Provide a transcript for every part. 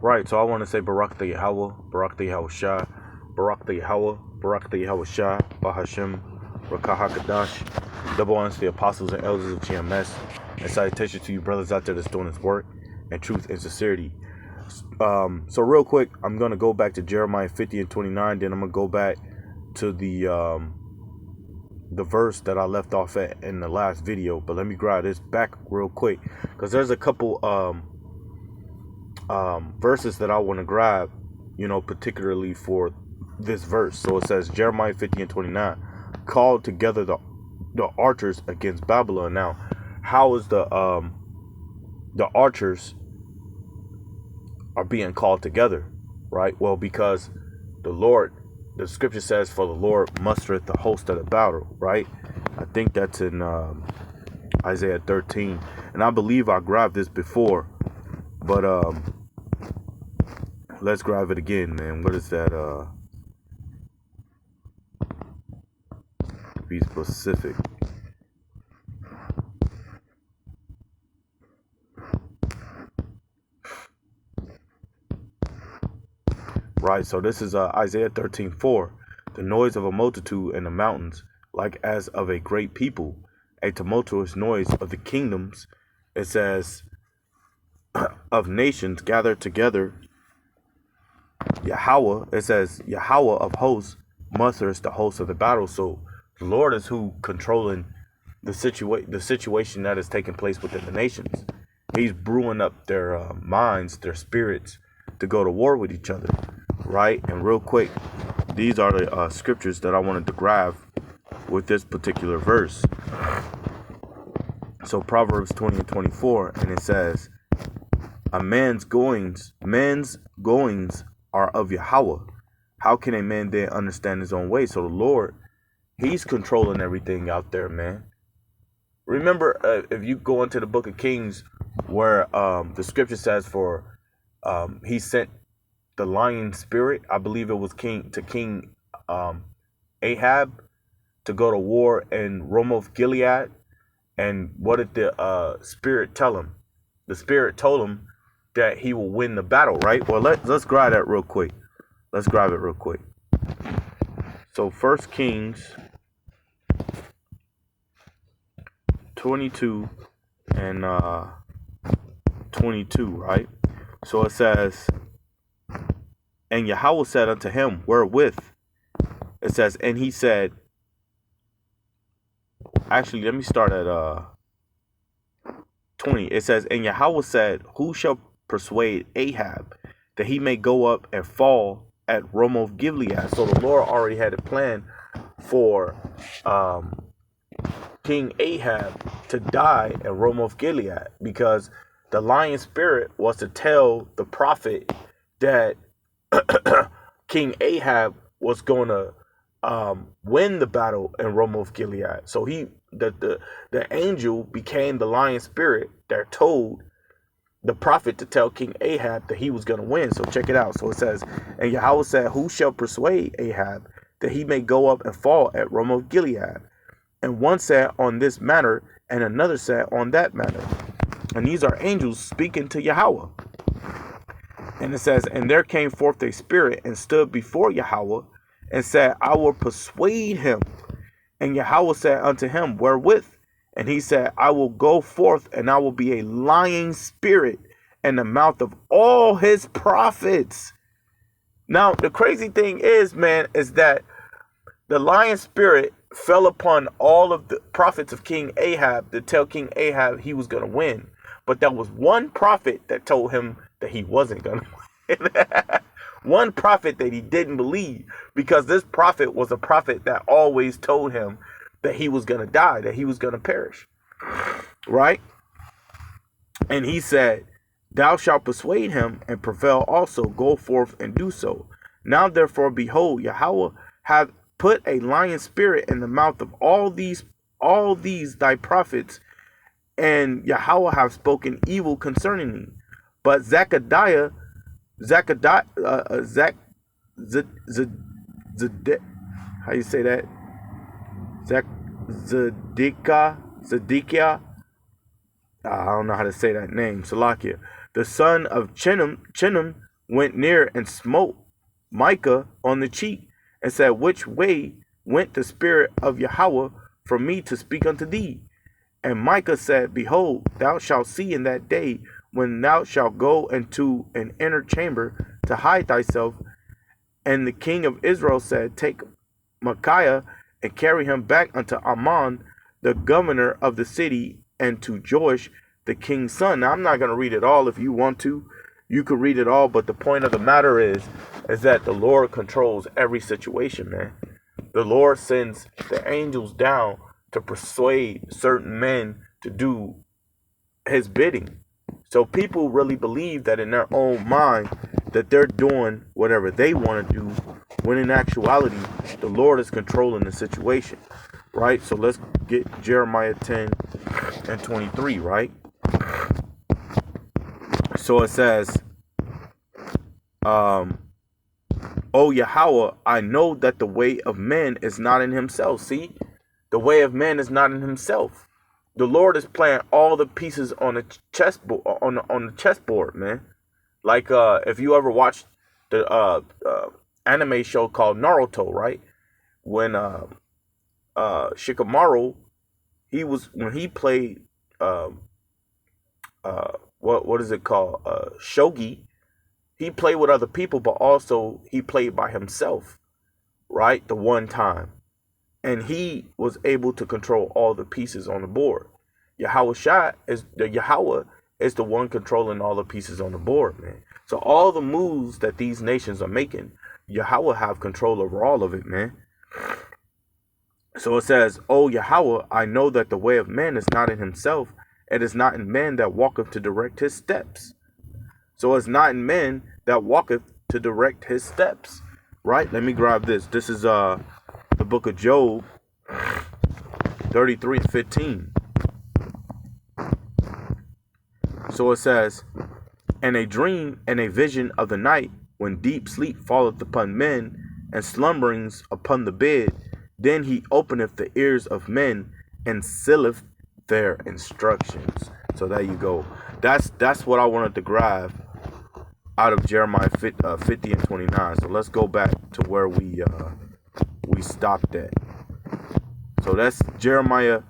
Right, so I want to say Barak the Yahweh, Barak the Yahweh Shah, Barak the Yahweh, Barak the Yahweh Shah, Bahashem, Rakah HaKadosh. Double honors to the apostles and elders of GMS, and salutations to you brothers out there that's doing this work and truth and sincerity. So real quick, I'm going to go back to Jeremiah 50 and 29, then I'm going to go back to the verse that I left off at in the last video. But let me grab this back real quick, because there's a couple verses that I want to grab, particularly for this verse. So it says Jeremiah 50 and 29, called together the archers against Babylon. Now, how is the archers are being called together, right? Well, because the scripture says, for the Lord mustereth the host of the battle, right? I think that's in Isaiah 13. And I believe I grabbed this before, but let's grab it again, man. What is that? Be specific. Right, so this is Isaiah 13:4. The noise of a multitude in the mountains, like as of a great people, a tumultuous noise of the kingdoms. It says, of nations gathered together. Yahweh, it says, Yahweh of hosts musters the host of the battle. So the Lord is who controlling the situation that is taking place within the nations. He's brewing up their minds, their spirits, to go to war with each other, right? And real quick, these are the scriptures that I wanted to grab with this particular verse. So Proverbs 20 and 24, and it says, a man's goings are of Yahweh. How can a man then understand his own way? So the Lord, he's controlling everything out there, man. Remember, if you go into the book of Kings, where the scripture says he sent the lion spirit, I believe it was King Ahab, to go to war in Ramoth Gilead. And what did the spirit tell him? The spirit told him that he will win the battle, right? Well, let's grab that real quick. Let's grab it real quick. So 1 Kings 22 and 22, right? So it says, and Yahweh said unto him, wherewith? It says, and he said, actually, let me start at 20. It says, and Yahweh said, who shall persuade Ahab that he may go up and fall at Ramoth Gilead? So the Lord already had a plan for King Ahab to die at Ramoth Gilead, because the lion spirit was to tell the prophet that King Ahab was going to win the battle in Ramoth Gilead. So the angel became the lion spirit that told the prophet to tell King Ahab that he was going to win. So check it out. So it says, and Yahweh said, who shall persuade Ahab that he may go up and fall at Ramoth Gilead? And one said on this matter, and another said on that matter. And these are angels speaking to Yahweh. And it says, and there came forth a spirit and stood before Yahweh and said, I will persuade him. And Yahweh said unto him, wherewith? And he said, I will go forth, and I will be a lying spirit in the mouth of all his prophets. Now, the crazy thing is, man, is that the lion spirit fell upon all of the prophets of King Ahab to tell King Ahab he was going to win. But there was one prophet that told him that he wasn't going to win. One prophet that he didn't believe, because this prophet was a prophet that always told him that he was going to die, that he was going to perish. Right? And he said, thou shalt persuade him and prevail also. Go forth and do so. Now therefore, behold, Yahweh hath put a lion spirit in the mouth of all these thy prophets, and Yahweh hath spoken evil concerning me. But Zechariah, how you say that? Zedekiah, I don't know how to say that name, Salakia, the son of Chinam, went near and smote Micah on the cheek, and said, Which way went the spirit of Yahweh from me to speak unto thee? And Micah said, Behold, thou shalt see in that day, when thou shalt go into an inner chamber to hide thyself. And the king of Israel said, Take Micaiah and carry him back unto Amon, the governor of the city, and to Joash, the king's son. Now, I'm not going to read it all. If you want to, you could read it all. But the point of the matter is that the Lord controls every situation, man. The Lord sends the angels down to persuade certain men to do his bidding. So people really believe that in their own mind that they're doing whatever they want to do, when in actuality, the Lord is controlling the situation, right? So let's get Jeremiah 10 and 23, right? So it says, O Yahweh, I know that the way of man is not in himself. See, the way of man is not in himself. The Lord is playing all the pieces on the chessboard, on the chessboard, man. Like if you ever watched the anime show called Naruto, right? When Shikamaru, when he played what is it called? Shogi. He played with other people, but also he played by himself, right? The one time. And he was able to control all the pieces on the board. Yahweh is the one controlling all the pieces on the board, man. So all the moves that these nations are making, Yahweh have control over all of it, man. So it says, O Yahweh, I know that the way of man is not in himself. It is not in man that walketh to direct his steps. So it's not in man that walketh to direct his steps, right? Let me grab this. This is the book of Job 33:15. So it says, And a dream and a vision of the night, when deep sleep falleth upon men, and slumberings upon the bed, then he openeth the ears of men, and sealeth their instructions. So there you go. That's what I wanted to grab out of Jeremiah 50 and 29. So let's go back to where we stopped at. So that's Jeremiah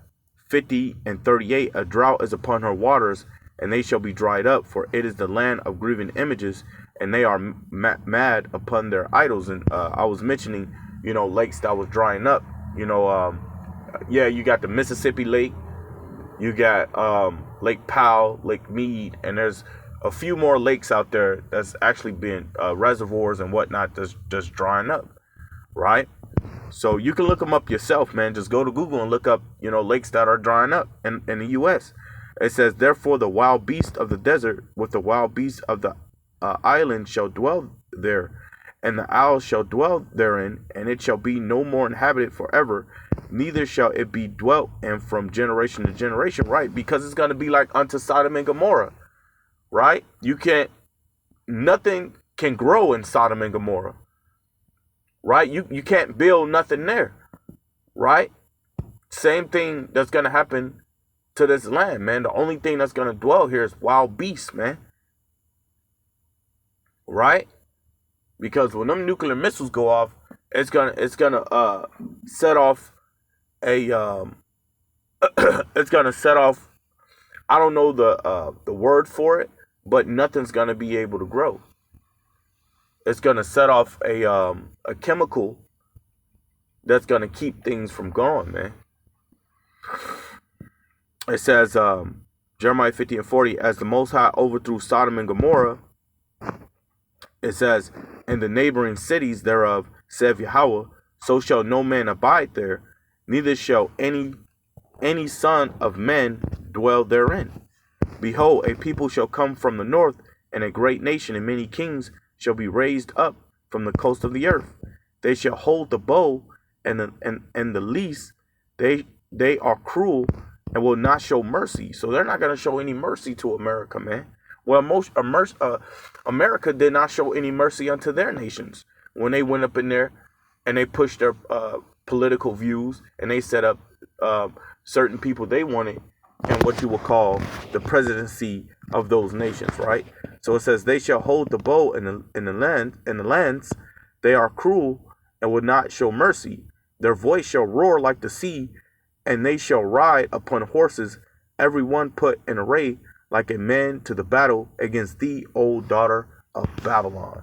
50 and 38. A drought is upon her waters, and they shall be dried up, for it is the land of grieving images, and they are mad upon their idols. And I was mentioning, lakes that was drying up. Yeah, you got the Mississippi Lake, you got Lake Powell, Lake Mead, and there's a few more lakes out there that's actually been reservoirs and whatnot that's just drying up, right? So you can look them up yourself, man. Just go to Google and look up, lakes that are drying up in the U.S. It says, Therefore the wild beast of the desert with the wild beast of the island shall dwell there, and the owl shall dwell therein, and it shall be no more inhabited forever, neither shall it be dwelt in from generation to generation, right? Because it's going to be like unto Sodom and Gomorrah, right? Nothing can grow in Sodom and Gomorrah, right? You can't build nothing there, right? Same thing that's going to happen to this land, man. The only thing that's going to dwell here is wild beasts, man, right? Because when them nuclear missiles go off, it's gonna set off a it's gonna set off, I don't know the word for it, but nothing's gonna be able to grow. It's gonna set off a chemical that's gonna keep things from growing, man. It says Jeremiah 50 and 40, as the Most High overthrew Sodom and Gomorrah, it says, in the neighboring cities thereof, saith Yahweh, so shall no man abide there, neither shall any son of men dwell therein. Behold, a people shall come from the north, and a great nation, and many kings shall be raised up from the coast of the earth. They shall hold the bow and the lease. They are cruel and will not show mercy. So they're not going to show any mercy to America, man. Well, America did not show any mercy unto their nations when they went up in there and they pushed their political views, and they set up certain people they wanted and what you would call the presidency of those nations, right? So it says, they shall hold the bow in the lands. They are cruel and will not show mercy. Their voice shall roar like the sea, and they shall ride upon horses, every one put in array like a man to the battle against thee, O daughter of Babylon.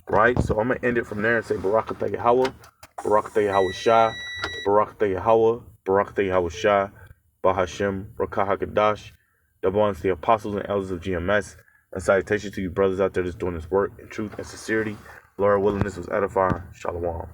Right? So I'm going to end it from there and say, Barakatah Yahweh, Barakatah Yahweh Shah, Barakatah Yahweh, Barakatah Yahweh Shah, Bahashem, Rakah HaKadosh, Davans, the apostles and elders of GMS, and salutations to you brothers out there that's doing this work in truth and sincerity. Lord willing, this was edifying. Shalom.